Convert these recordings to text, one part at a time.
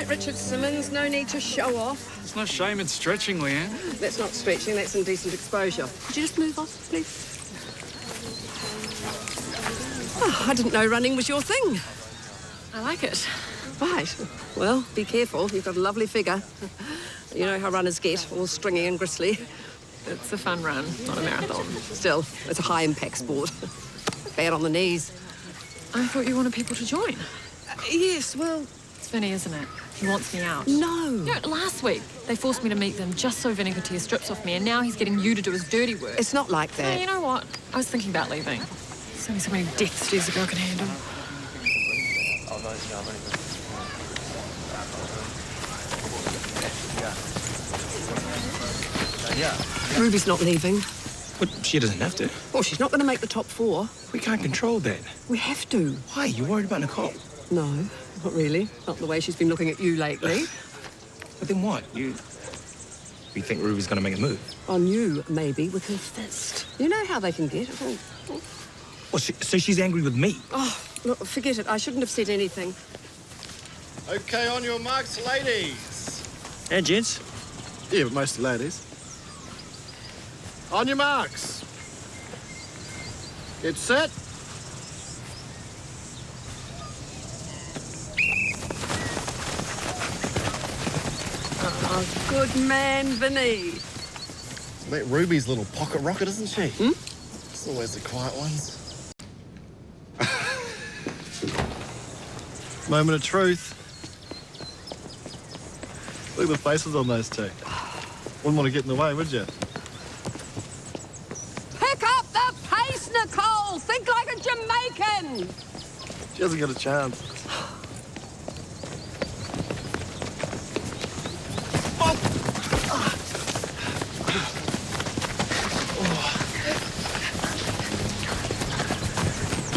right, Richard Simmons. No need to show off. It's no shame in stretching, Leanne. That's not stretching, that's indecent exposure. Could you just move off, please? Oh, I didn't know running was your thing. I like it. Right. Well, be careful. You've got a lovely figure. You know how runners get, all stringy and gristly. It's a fun run, not a marathon. Still, it's a high-impact sport. Bad on the knees. I thought you wanted people to join. Yes, well... It's Vinny, isn't it? He wants me out. No. You know, last week, they forced me to meet them just so Vinny could tear strips off me, and now he's getting you to do his dirty work. It's not like that. Hey, you know what? I was thinking about leaving. There's only so many deaths a girl can handle. Ruby's not leaving. But she doesn't have to. Well, she's not going to make the top 4. We can't control that. We have to. Why? You worried about Nicole? No, not really. Not the way she's been looking at you lately. But then what? You think Ruby's going to make a move? On you, maybe, with her fist. You know how they can get. Well, so she's angry with me? Oh, look, forget it. I shouldn't have said anything. Okay, on your marks, ladies. And gents? Yeah, but mostly ladies. On your marks. Get set. Oh, good man, Vinny. That Ruby's little pocket rocket, isn't she? It's always the quiet ones. Moment of truth. Look at the faces on those two. Wouldn't want to get in the way, would you? Pick up the pace, Nicole! Think like a Jamaican! She hasn't got a chance.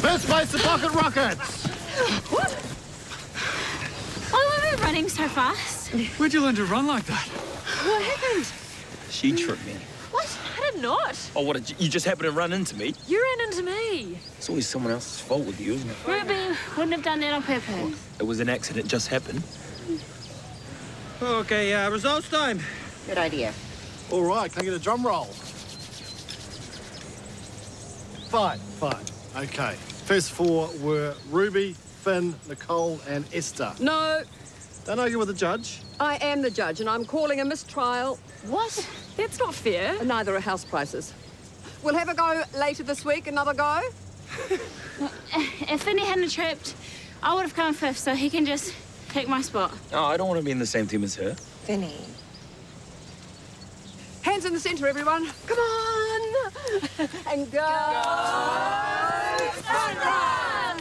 First place, the pocket rockets! What? Why were we running so fast? Where'd you learn to run like that? What happened? She tripped me. What? I did not. Oh, what, did you just happen to run into me? You ran into me. It's always someone else's fault with you, isn't it? Ruby wouldn't have done that on purpose. It was an accident, just happened. Okay, results time. Good idea. All right, can I get a drum roll? Fine. Okay. First 4 were Ruby, Finn, Nicole, and Esther. No, Don't argue with the judge. I am the judge, and I'm calling a mistrial. What? That's not fair. And neither are house prices. We'll have a go later this week, another go. If Vinny hadn't tripped, I would have come 5th, so he can just take my spot. Oh, I don't want to be in the same team as her. Vinny. Hands in the centre, everyone. Come on! And go! And run!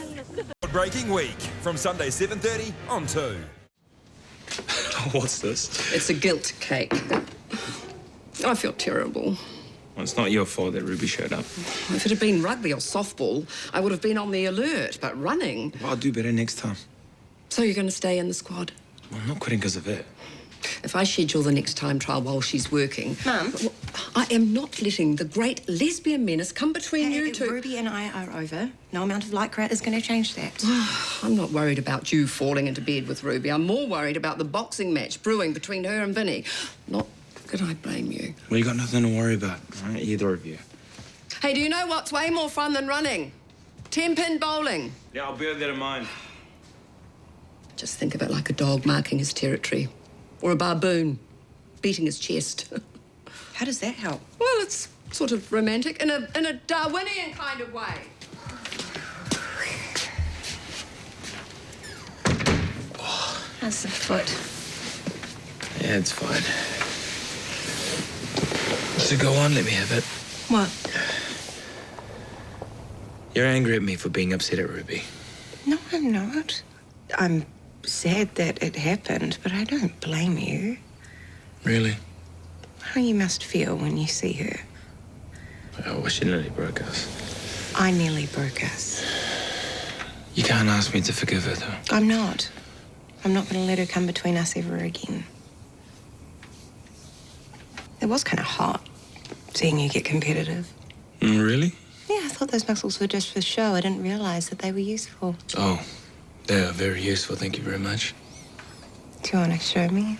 Breaking week from Sunday 7:30 on 2. What's this? It's a guilt cake. I feel terrible. Well, it's not your fault that Ruby showed up. If it had been rugby or softball, I would have been on the alert, but running... Well, I'll do better next time. So you're going to stay in the squad? Well, I'm not quitting because of it. If I schedule the next time trial while she's working... Mum? Well, I am not letting the great lesbian menace come between you two. Ruby and I are over. No amount of lycra is going to change that. I'm not worried about you falling into bed with Ruby. I'm more worried about the boxing match brewing between her and Vinny. Not that I blame you. Well, you got nothing to worry about, right? Either of you. Hey, do you know what's way more fun than running? 10-pin bowling. Yeah, I'll bear that in mind. Just think of it like a dog marking his territory. Or a baboon beating his chest. How does that help? Well, it's sort of romantic in a Darwinian kind of way. How's the foot? Yeah, it's fine. So go on, let me have it. What? You're angry at me for being upset at Ruby. No, I'm not. I'm sad that it happened, but I don't blame you. Really? How you must feel when you see her. Oh, well, she nearly broke us. I nearly broke us. You can't ask me to forgive her, though. I'm not. I'm not going to let her come between us ever again. It was kind of hot, seeing you get competitive. Really? Yeah, I thought those muscles were just for show. I didn't realize that they were useful. Oh, they are very useful, thank you very much. Do you want to show me?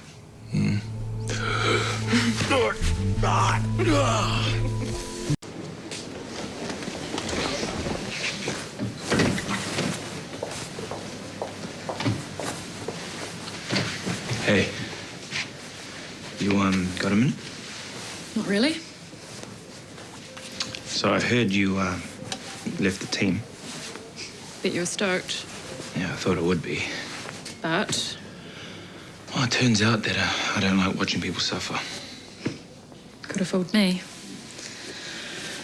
Hey. You, got a minute? Not really. So I heard you, left the team. Bet you were stoked. Yeah, I thought it would be. But Well, it turns out that I don't like watching people suffer. could have fooled me.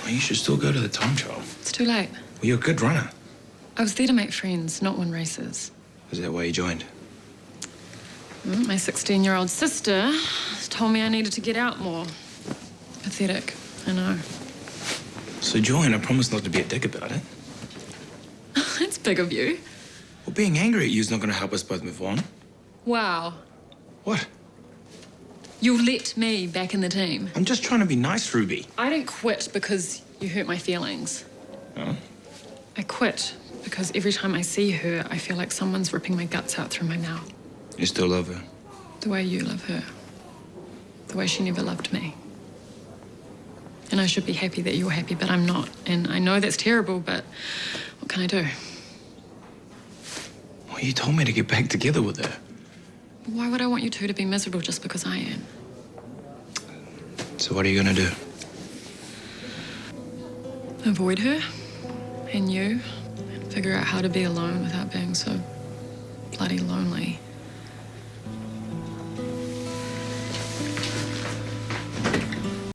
Well, you should still go to the time trial. It's too late. Well, you're a good runner. I was there to make friends, not win races. Is that why you joined? My 16-year-old sister told me I needed to get out more. Pathetic, I know. So join. I promise not to be a dick about it. That's big of you. Well, being angry at you is not going to help us both move on. Wow. What? You'll let me back in the team. I'm just trying to be nice, Ruby. I didn't quit because you hurt my feelings. Oh? I quit because every time I see her, I feel like someone's ripping my guts out through my mouth. You still love her? The way you love her. The way she never loved me. And I should be happy that you're happy, but I'm not. And I know that's terrible, but what can I do? Well, you told me to get back together with her. Why would I want you two to be miserable just because I am? So what are you going to do? Avoid her and you and figure out how to be alone without being so bloody lonely.